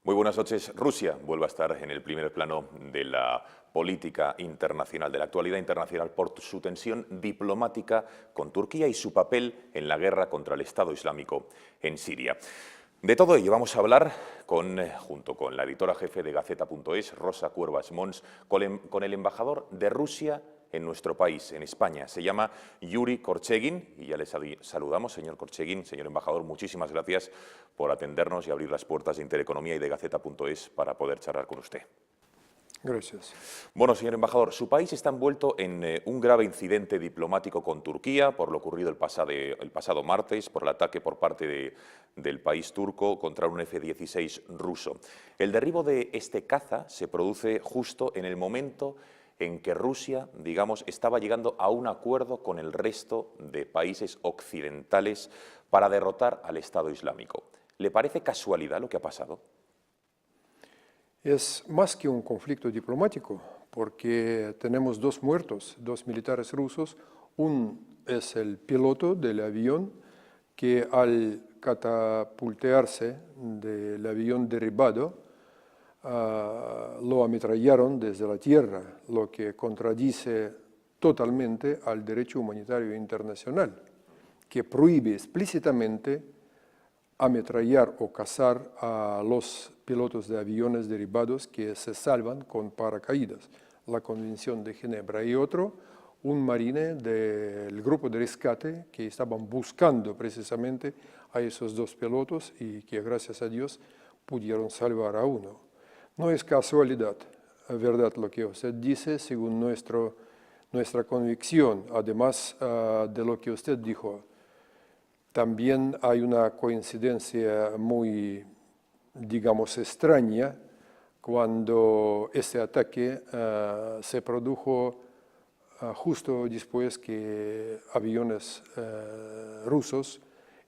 Muy buenas noches. Rusia vuelve a estar en el primer plano de la política internacional, de la actualidad internacional, por su tensión diplomática con Turquía y su papel en la guerra contra el Estado Islámico en Siria. De todo ello vamos a hablar junto con la editora jefe de Gaceta.es, Rosa Cuervas Mons, con el embajador de Rusia en nuestro país, en España. Se llama Yuri Korchegin y ya les saludamos, señor Korchegin. Señor embajador, muchísimas gracias por atendernos y abrir las puertas de Intereconomía y de Gaceta.es para poder charlar con usted. Gracias. Bueno, señor embajador, su país está envuelto en un grave incidente diplomático con Turquía por lo ocurrido el pasado martes, por el ataque por parte del país turco contra un F-16 ruso. El derribo de este caza se produce justo en el momento en que Rusia, digamos, estaba llegando a un acuerdo con el resto de países occidentales para derrotar al Estado Islámico. ¿Le parece casualidad lo que ha pasado? Es más que un conflicto diplomático, porque tenemos dos muertos, dos militares rusos. Uno es el piloto del avión que al catapultearse del avión derribado, lo ametrallaron desde la tierra, lo que contradice totalmente al derecho humanitario internacional, que prohíbe explícitamente ametrallar o cazar a los pilotos de aviones derribados que se salvan con paracaídas. La Convención de Ginebra y otro, un marine del grupo de rescate que estaban buscando precisamente a esos dos pilotos y que gracias a Dios pudieron salvar a uno. No es casualidad, es verdad lo que usted dice, según nuestra convicción, además de lo que usted dijo. También hay una coincidencia muy, digamos, extraña cuando este ataque se produjo justo después que aviones rusos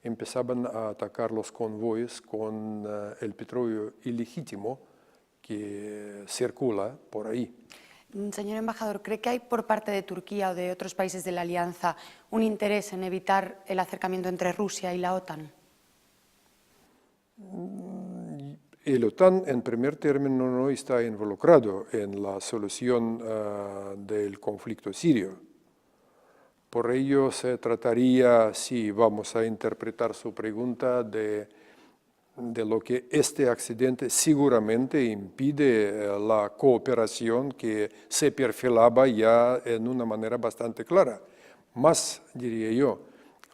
empezaban a atacar los convoyes con el petróleo ilegítimo que circula por ahí. Señor embajador, ¿cree que hay por parte de Turquía o de otros países de la Alianza un interés en evitar el acercamiento entre Rusia y la OTAN? El OTAN, en primer término, no está involucrado en la solución del conflicto sirio. Por ello, se trataría, si vamos a interpretar su pregunta, de lo que este accidente seguramente impide la cooperación que se perfilaba ya en una manera bastante clara. Más, diría yo,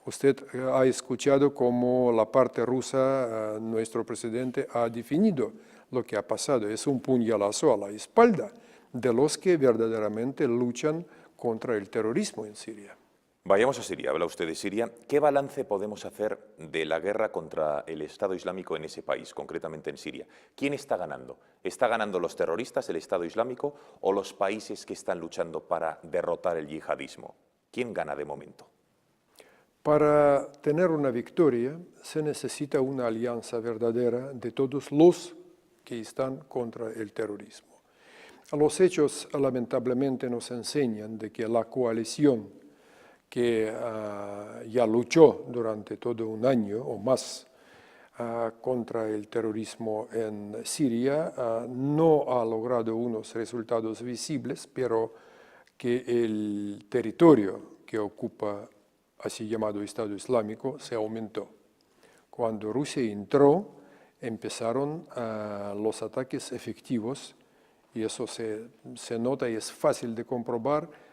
usted ha escuchado cómo la parte rusa, nuestro presidente, ha definido lo que ha pasado. Es un puñalazo a la espalda de los que verdaderamente luchan contra el terrorismo en Siria. Vayamos a Siria, habla usted de Siria. ¿Qué balance podemos hacer de la guerra contra el Estado Islámico en ese país, concretamente en Siria? ¿Quién está ganando? ¿Está ganando los terroristas, el Estado Islámico, o los países que están luchando para derrotar el yihadismo? ¿Quién gana de momento? Para tener una victoria se necesita una alianza verdadera de todos los que están contra el terrorismo. Los hechos lamentablemente nos enseñan de que la coalición que ya luchó durante todo un año o más contra el terrorismo en Siria, no ha logrado unos resultados visibles, pero que el territorio que ocupa así llamado Estado Islámico se aumentó. Cuando Rusia entró, empezaron los ataques efectivos y eso se nota y es fácil de comprobar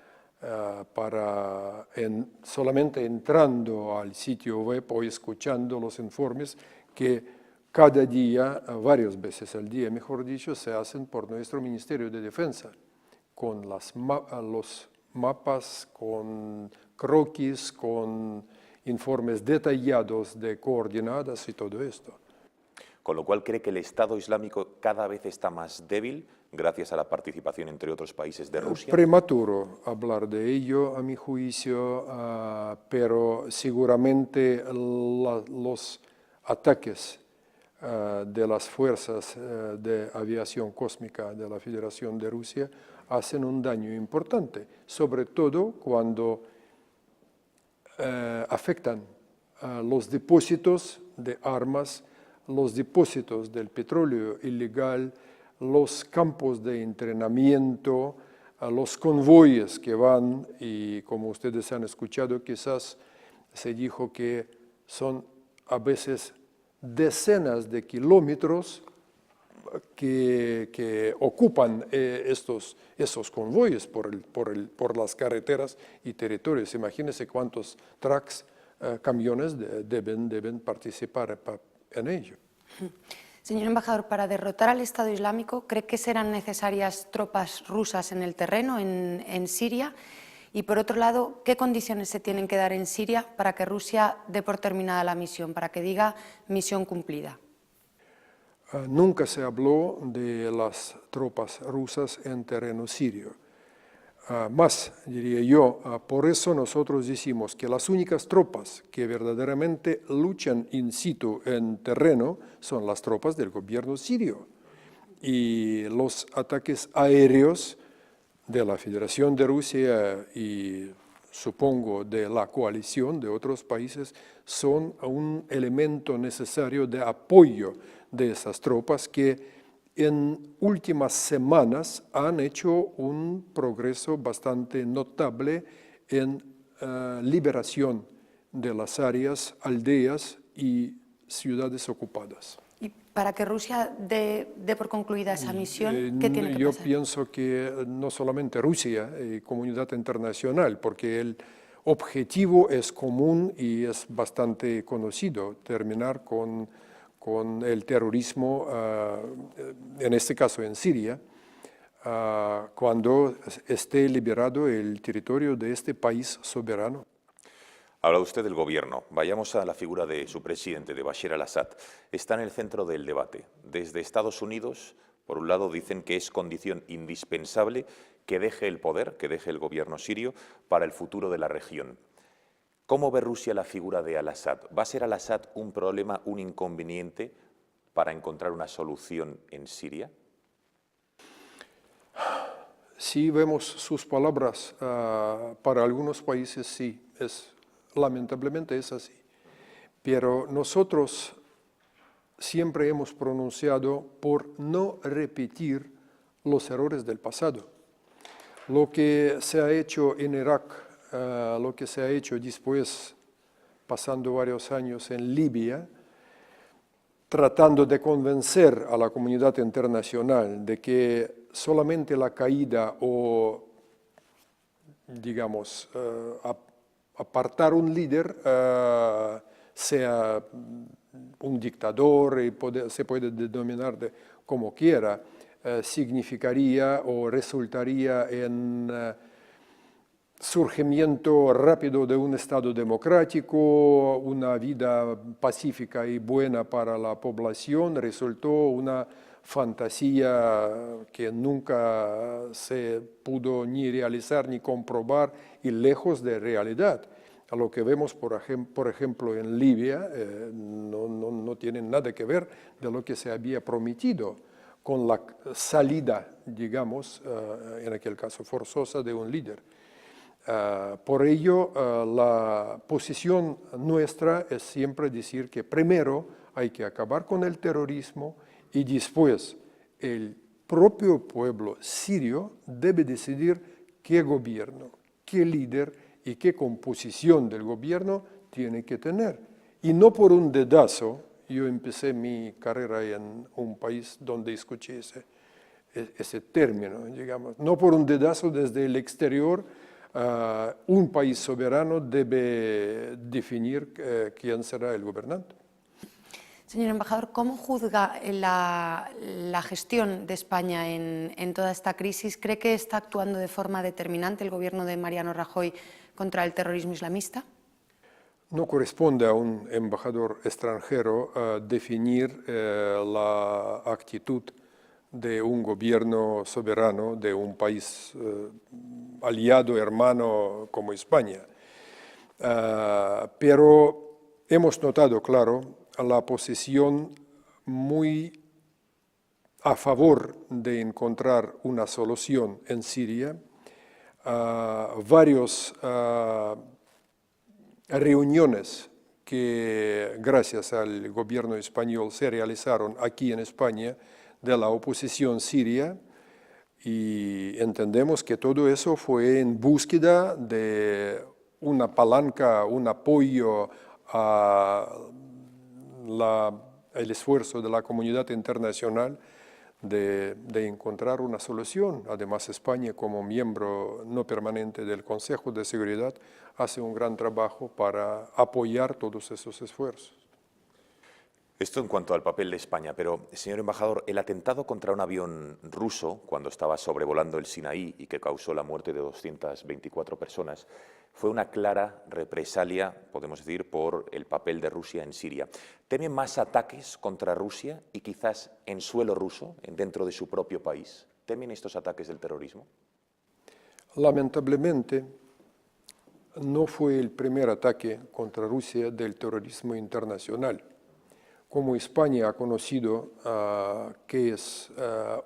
solamente entrando al sitio web o escuchando los informes que cada día, varias veces al día, mejor dicho, se hacen por nuestro Ministerio de Defensa, con los mapas, con croquis, con informes detallados de coordenadas y todo esto. Con lo cual, ¿cree que el Estado Islámico cada vez está más débil gracias a la participación, entre otros países, de Rusia? Prematuro hablar de ello, a mi juicio, pero seguramente los ataques de las fuerzas de aviación cósmica de la Federación de Rusia hacen un daño importante, sobre todo cuando afectan los depósitos de armas los depósitos del petróleo ilegal, los campos de entrenamiento, los convoyes que van, y como ustedes han escuchado, quizás se dijo que son a veces decenas de kilómetros que ocupan esos convoyes por las carreteras y territorios. Imagínense cuántos trucks, camiones deben participar en ello. Señor embajador, para derrotar al Estado Islámico, ¿cree que serán necesarias tropas rusas en el terreno, en Siria? Y por otro lado, ¿qué condiciones se tienen que dar en Siria para que Rusia dé por terminada la misión, para que diga misión cumplida? Nunca se habló de las tropas rusas en terreno sirio. Más, diría yo, por eso nosotros decimos que las únicas tropas que verdaderamente luchan in situ en terreno son las tropas del gobierno sirio. Y los ataques aéreos de la Federación de Rusia y supongo de la coalición de otros países son un elemento necesario de apoyo de esas tropas que en últimas semanas han hecho un progreso bastante notable en liberación de las áreas, aldeas y ciudades ocupadas. Y para que Rusia dé por concluida esa misión, ¿qué tiene que Yo pasar? pienso que no solamente Rusia y comunidad internacional, porque el objetivo es común y es bastante conocido, terminar con el terrorismo, en este caso en Siria, cuando esté liberado el territorio de este país soberano. Habla usted del gobierno. Vayamos a la figura de su presidente, de Bashar al-Assad. Está en el centro del debate. Desde Estados Unidos, por un lado, dicen que es condición indispensable que deje el poder, que deje el gobierno sirio para el futuro de la región. ¿Cómo ve Rusia la figura de al-Assad? ¿Va a ser al-Assad un problema, un inconveniente para encontrar una solución en Siria? Si vemos sus palabras, para algunos países sí, lamentablemente es así. Pero nosotros siempre hemos pronunciado por no repetir los errores del pasado. Lo que se ha hecho en Irak, lo que se ha hecho después, pasando varios años en Libia, tratando de convencer a la comunidad internacional de que solamente la caída o, digamos, apartar un líder, sea un dictador, y se puede denominar como quiera, significaría o resultaría en surgimiento rápido de un Estado democrático, una vida pacífica y buena para la población, resultó una fantasía que nunca se pudo ni realizar ni comprobar y lejos de realidad. A lo que vemos, por ejemplo, en Libia, no tiene nada que ver de lo que se había prometido con la salida, digamos, en aquel caso forzosa, de un líder. Por ello, la posición nuestra es siempre decir que primero hay que acabar con el terrorismo y después el propio pueblo sirio debe decidir qué gobierno, qué líder y qué composición del gobierno tiene que tener. Y no por un dedazo. Yo empecé mi carrera en un país donde escuché ese término, digamos. No por un dedazo desde el exterior. Un país soberano debe definir quién será el gobernante. Señor embajador, ¿cómo juzga la gestión de España en toda esta crisis? ¿Cree que está actuando de forma determinante el gobierno de Mariano Rajoy contra el terrorismo islamista? No corresponde a un embajador extranjero definir la actitud de un gobierno soberano de un país aliado, hermano como España. Pero hemos notado, claro, la posición muy a favor de encontrar una solución en Siria. Varios reuniones que gracias al gobierno español se realizaron aquí en España de la oposición siria, y entendemos que todo eso fue en búsqueda de una palanca, un apoyo el esfuerzo de la comunidad internacional de encontrar una solución. Además, España, como miembro no permanente del Consejo de Seguridad, hace un gran trabajo para apoyar todos esos esfuerzos. Esto en cuanto al papel de España, pero, señor embajador, el atentado contra un avión ruso cuando estaba sobrevolando el Sinaí y que causó la muerte de 224 personas fue una clara represalia, podemos decir, por el papel de Rusia en Siria. ¿Teme más ataques contra Rusia y quizás en suelo ruso, dentro de su propio país? ¿Temen estos ataques del terrorismo? Lamentablemente, no fue el primer ataque contra Rusia del terrorismo internacional. Como España ha conocido que es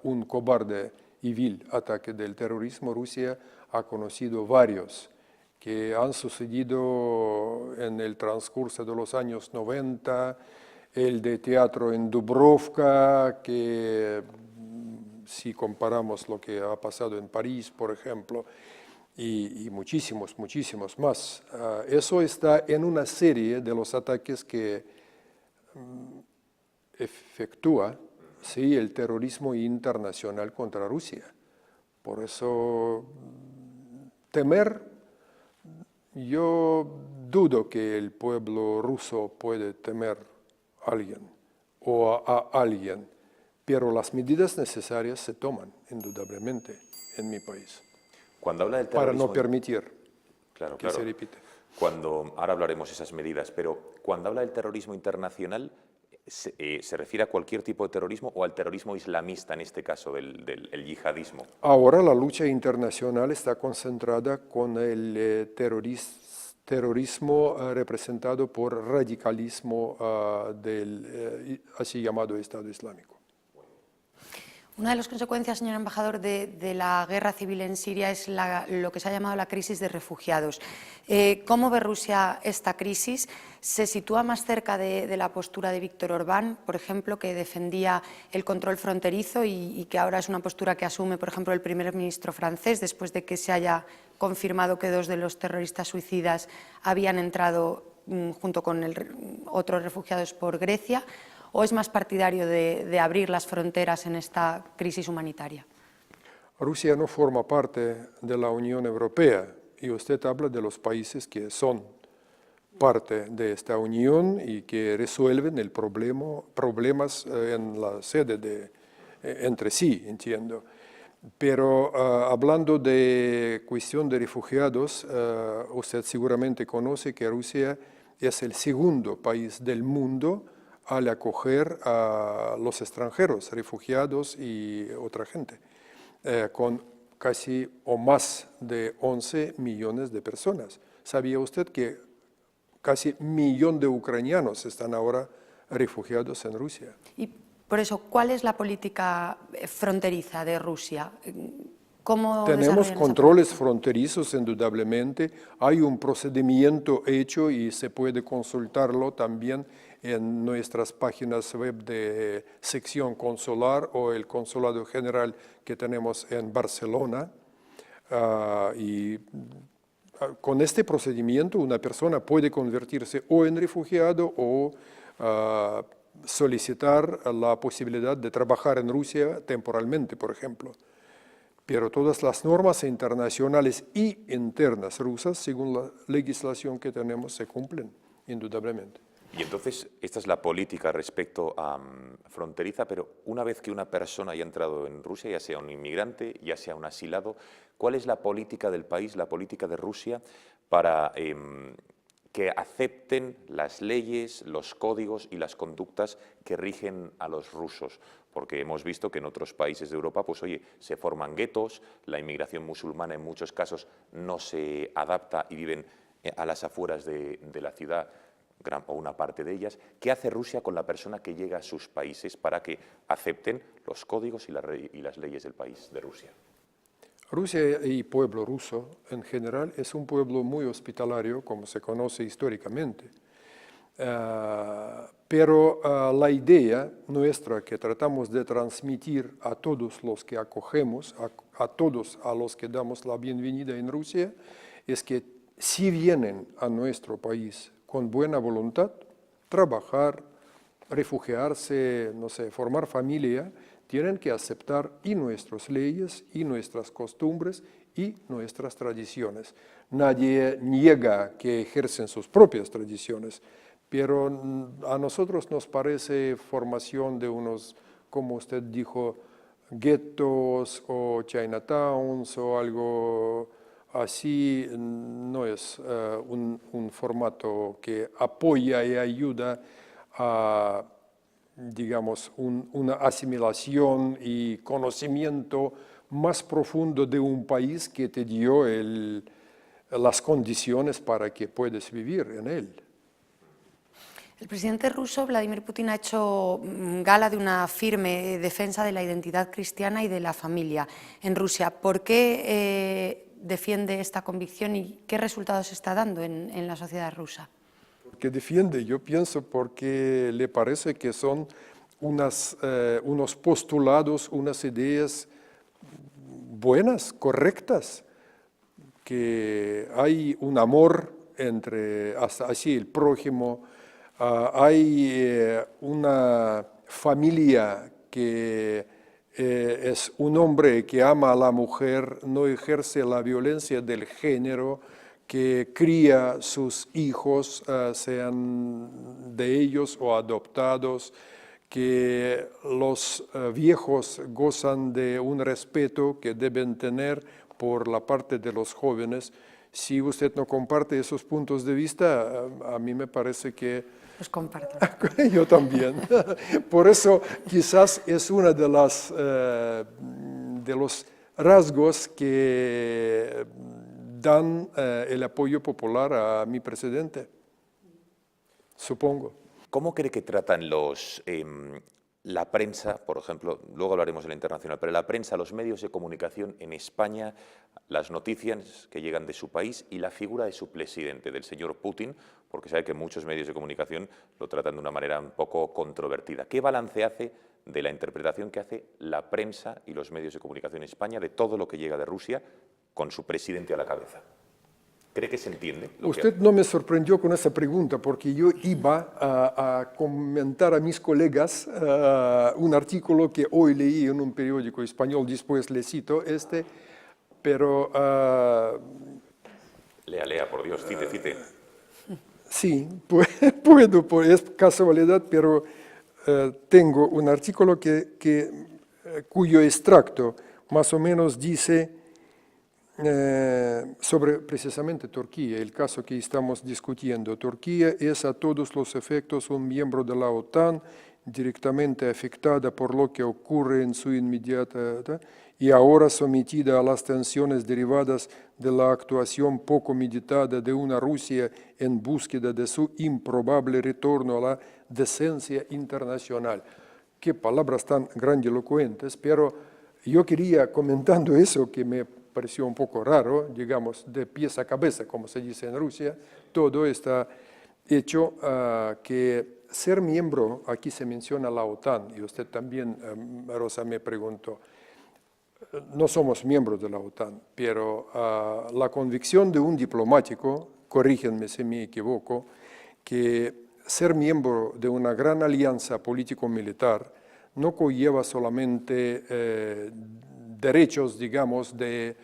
un cobarde y vil ataque del terrorismo, Rusia ha conocido varios que han sucedido en el transcurso de los años 90, el de teatro en Dubrovka, que si comparamos lo que ha pasado en París, por ejemplo, y muchísimos, muchísimos más. Eso está en una serie de los ataques que efectúa el terrorismo internacional contra Rusia. Por eso, temer, yo dudo que el pueblo ruso puede temer a alguien o a alguien, pero las medidas necesarias se toman, indudablemente, en mi país, Cuando habla del para terrorismo, no permitir claro, que claro. se repita. Ahora hablaremos de esas medidas, pero cuando habla del terrorismo internacional, ¿se refiere a cualquier tipo de terrorismo o al terrorismo islamista, en este caso, del yihadismo? Ahora la lucha internacional está concentrada con el terrorismo representado por radicalismo del así llamado Estado Islámico. Una de las consecuencias, señor embajador, de la guerra civil en Siria es lo que se ha llamado la crisis de refugiados. ¿Cómo ve Rusia esta crisis? ¿Se sitúa más cerca de la postura de Víctor Orbán, por ejemplo, que defendía el control fronterizo y que ahora es una postura que asume, por ejemplo, el primer ministro francés, después de que se haya confirmado que 2 de los terroristas suicidas habían entrado junto con otros refugiados por Grecia? ¿O es más partidario de abrir las fronteras en esta crisis humanitaria? Rusia no forma parte de la Unión Europea y usted habla de los países que son parte de esta unión y que resuelven el problemas en la sede entre sí, entiendo. Pero hablando de cuestión de refugiados, usted seguramente conoce que Rusia es el segundo país del mundo al acoger a los extranjeros, refugiados y otra gente, con casi o más de 11 millones de personas. ¿Sabía usted que casi 1 millón de ucranianos están ahora refugiados en Rusia? Y por eso, ¿cuál es la política fronteriza de Rusia? ¿Cómo Tenemos controles fronterizos, indudablemente. Hay un procedimiento hecho y se puede consultarlo también en nuestras páginas web de sección consular o el consulado general que tenemos en Barcelona. Y con este procedimiento una persona puede convertirse o en refugiado o solicitar la posibilidad de trabajar en Rusia temporalmente, por ejemplo. Pero todas las normas internacionales y internas rusas, según la legislación que tenemos, se cumplen, indudablemente. Y entonces, esta es la política respecto a fronteriza, pero una vez que una persona haya entrado en Rusia, ya sea un inmigrante, ya sea un asilado, ¿cuál es la política del país, la política de Rusia, para que acepten las leyes, los códigos y las conductas que rigen a los rusos? Porque hemos visto que en otros países de Europa, pues oye, se forman guetos, la inmigración musulmana en muchos casos no se adapta y viven a las afueras de la ciudad, o una parte de ellas. ¿Qué hace Rusia con la persona que llega a sus países para que acepten los códigos y las leyes del país de Rusia? Rusia y pueblo ruso en general es un pueblo muy hospitalario, como se conoce históricamente. Pero la idea nuestra que tratamos de transmitir a todos los que acogemos, a todos a los que damos la bienvenida en Rusia, es que si vienen a nuestro país con buena voluntad, trabajar, refugiarse, no sé, formar familia, tienen que aceptar y nuestras leyes, y nuestras costumbres, y nuestras tradiciones. Nadie niega que ejercen sus propias tradiciones, pero a nosotros nos parece formación de unos, como usted dijo, guetos o Chinatowns o algo así, no es un formato que apoya y ayuda a, digamos, una asimilación y conocimiento más profundo de un país que te dio las condiciones para que puedas vivir en él. El presidente ruso, Vladimir Putin, ha hecho gala de una firme defensa de la identidad cristiana y de la familia en Rusia. ¿Por qué defiende esta convicción y qué resultados está dando en la sociedad rusa? Que defiende, yo pienso, porque le parece que son unos postulados, unas ideas buenas, correctas, que hay un amor entre, así, el prójimo, hay una familia que es un hombre que ama a la mujer, no ejerce la violencia del género, que cría sus hijos, sean de ellos o adoptados, que los viejos gozan de un respeto que deben tener por la parte de los jóvenes. Si usted no comparte esos puntos de vista, a mí me parece que... Los comparto. Yo también. Por eso quizás es uno de los rasgos que dan el apoyo popular a mi presidente, supongo. ¿Cómo cree que tratan la prensa, por ejemplo, luego hablaremos de la internacional, pero la prensa, los medios de comunicación en España, las noticias que llegan de su país y la figura de su presidente, del señor Putin, porque sabe que muchos medios de comunicación lo tratan de una manera un poco controvertida? ¿Qué balance hace de la interpretación que hace la prensa y los medios de comunicación en España de todo lo que llega de Rusia con su presidente a la cabeza? ¿Cree que se entiende? Usted no me sorprendió con esa pregunta, porque yo iba a comentar a mis colegas un artículo que hoy leí en un periódico español, después le cito pero... Lea, por Dios, cite. Sí, puedo, es casualidad, pero tengo un artículo cuyo extracto más o menos dice... sobre precisamente Turquía, el caso que estamos discutiendo. Turquía es a todos los efectos un miembro de la OTAN, directamente afectada por lo que ocurre en su inmediata y ahora sometida a las tensiones derivadas de la actuación poco meditada de una Rusia en búsqueda de su improbable retorno a la decencia internacional. Qué palabras tan grandilocuentes, pero yo quería, comentando eso que me pareció un poco raro, digamos, de pies a cabeza, como se dice en Rusia, todo está hecho que ser miembro, aquí se menciona la OTAN, y usted también, Rosa, me preguntó, no somos miembros de la OTAN, pero la convicción de un diplomático, corrígenme si me equivoco, que ser miembro de una gran alianza político-militar no conlleva solamente derechos, digamos, de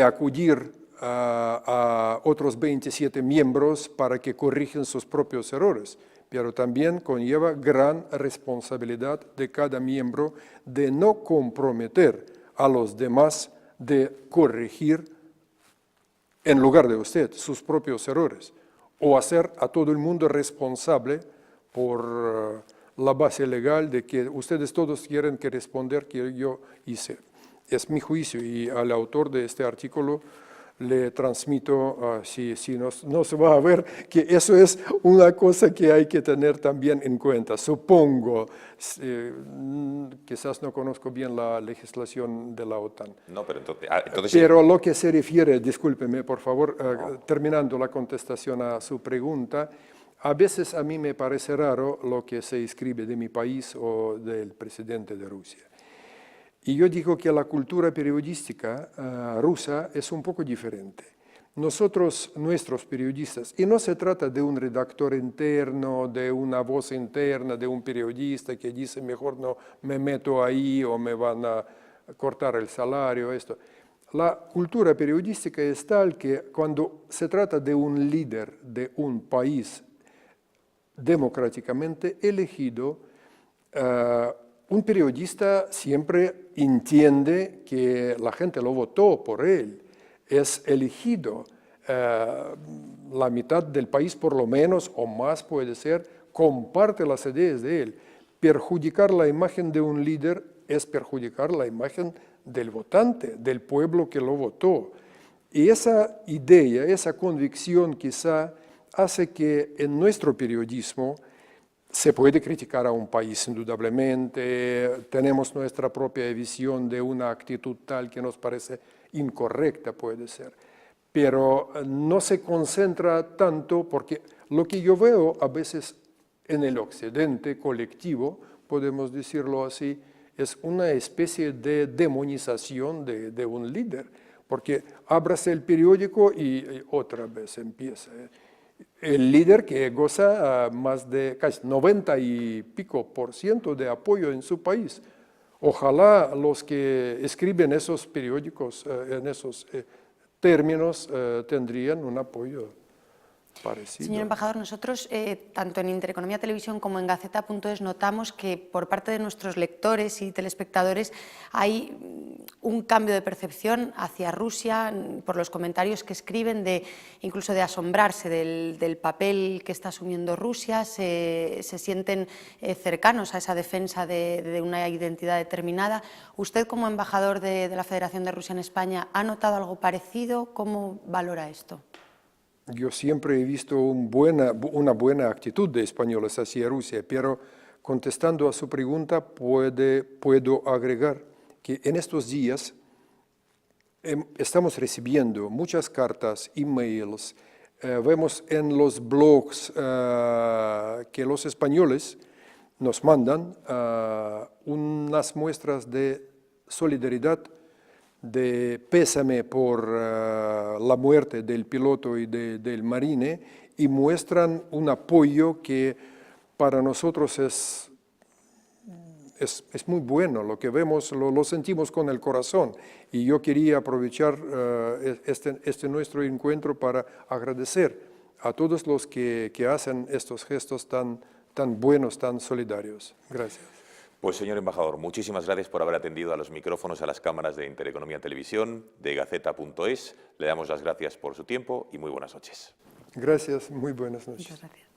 acudir a otros 27 miembros para que corrijan sus propios errores, pero también conlleva gran responsabilidad de cada miembro de no comprometer a los demás, de corregir en lugar de usted sus propios errores, o hacer a todo el mundo responsable por la base legal de que ustedes todos quieren que responder que yo hice. Es mi juicio y al autor de este artículo le transmito, si no se va a ver, que eso es una cosa que hay que tener también en cuenta. Supongo, quizás no conozco bien la legislación de la OTAN. No, pero entonces Pero lo que se refiere, discúlpeme por favor, terminando la contestación a su pregunta, A veces a mí me parece raro lo que se escribe de mi país o del presidente de Rusia. Y yo digo que la cultura periodística rusa es un poco diferente. Nosotros, nuestros periodistas, y no se trata de un redactor interno, de una voz interna, de un periodista que dice mejor no me meto ahí o me van a cortar el salario, esto. La cultura periodística es tal que cuando se trata de un líder de un país democráticamente elegido, un periodista siempre entiende que la gente lo votó por él, es elegido, la mitad del país por lo menos o más puede ser, comparte las ideas de él. Perjudicar la imagen de un líder es perjudicar la imagen del votante, del pueblo que lo votó. Y esa idea, esa convicción quizá hace que en nuestro periodismo se puede criticar a un país indudablemente, tenemos nuestra propia visión de una actitud tal que nos parece incorrecta, puede ser, pero no se concentra tanto porque lo que yo veo a veces en el occidente colectivo, podemos decirlo así, es una especie de demonización de un líder, porque abras el periódico y otra vez empieza. El líder que goza más de casi 90 y pico % de apoyo en su país. Ojalá los que escriben esos periódicos en esos términos tendrían un apoyo parecido. Señor embajador, nosotros tanto en Intereconomía Televisión como en Gaceta.es notamos que por parte de nuestros lectores y telespectadores hay un cambio de percepción hacia Rusia por los comentarios que escriben, incluso de asombrarse del papel que está asumiendo Rusia, se sienten cercanos a esa defensa de una identidad determinada. ¿Usted como embajador de la Federación de Rusia en España ha notado algo parecido? ¿Cómo valora esto? Yo siempre he visto una buena actitud de españoles hacia Rusia, pero contestando a su pregunta puedo agregar que en estos días estamos recibiendo muchas cartas, emails, vemos en los blogs que los españoles nos mandan unas muestras de solidaridad, de pésame por la muerte del piloto y del marine, y muestran un apoyo que para nosotros es muy bueno. Lo que vemos lo sentimos con el corazón, y yo quería aprovechar este nuestro encuentro para agradecer a todos los que hacen estos gestos tan buenos, tan solidarios. Gracias. Pues señor embajador, muchísimas gracias por haber atendido a los micrófonos, a las cámaras de Intereconomía Televisión, de Gaceta.es. Le damos las gracias por su tiempo y muy buenas noches. Gracias, muy buenas noches. Muchas gracias.